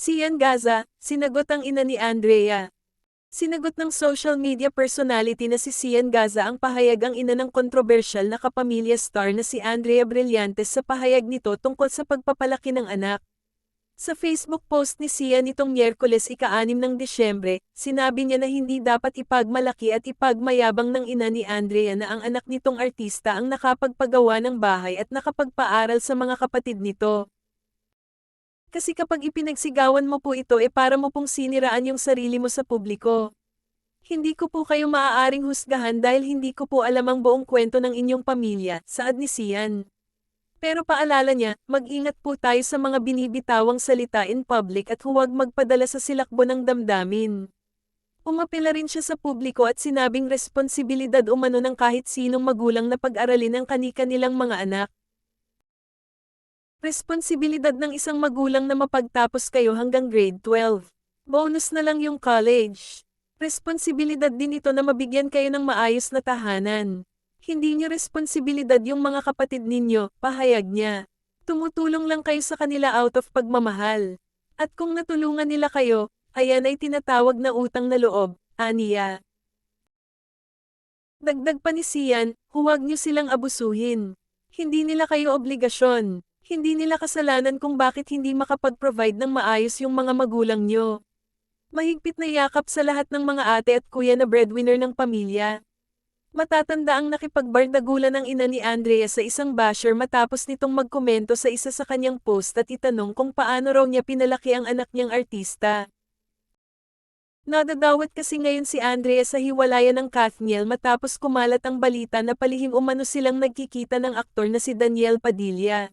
Sian Gaza, sinagot ang ina ni Andrea. Sinagot ng social media personality na si Sian Gaza ang pahayag ang ina ng kontrobersyal na kapamilya star na si Andrea Brillantes sa pahayag nito tungkol sa pagpapalaki ng anak. Sa Facebook post ni Sian nitong Miyerkules ika-6 ng Disyembre, sinabi niya na hindi dapat ipagmalaki at ipagmayabang ng ina ni Andrea na ang anak nitong artista ang nakapagpagawa ng bahay at nakapagpaaral sa mga kapatid nito. Kasi kapag ipinagsigawan mo po ito para mo pong siniraan yung sarili mo sa publiko. Hindi ko po kayo maaaring husgahan dahil hindi ko po alam ang buong kwento ng inyong pamilya, saad ni Sian. Pero paalala niya, mag-ingat po tayo sa mga binibitawang salita in public at huwag magpadala sa silakbo ng damdamin. Umapela rin siya sa publiko at sinabing responsibilidad umano ng kahit sinong magulang na pag-aralin ang kani-kanilang mga anak. Responsibilidad ng isang magulang na mapagtapos kayo hanggang grade 12. Bonus na lang yung college. Responsibilidad din ito na mabigyan kayo ng maayos na tahanan. Hindi niyo responsibilidad yung mga kapatid ninyo, pahayag niya. Tumutulong lang kayo sa kanila out of pagmamahal. At kung natulungan nila kayo, ayan ay tinatawag na utang na loob, aniya. Dagdag pa ni Sian, huwag niyo silang abusuhin. Hindi nila kayo obligasyon. Hindi nila kasalanan kung bakit hindi makapag-provide ng maayos yung mga magulang nyo. Mahigpit na yakap sa lahat ng mga ate at kuya na breadwinner ng pamilya. Matatanda ang nakipagbardagulan ng ina ni Andrea sa isang basher matapos nitong magkomento sa isa sa kanyang post at itanong kung paano raw niya pinalaki ang anak niyang artista. Nadadawat kasi ngayon si Andrea sa hiwalayan ng Kathniel matapos kumalat ang balita na palihim umano silang nagkikita ng aktor na si Daniel Padilla.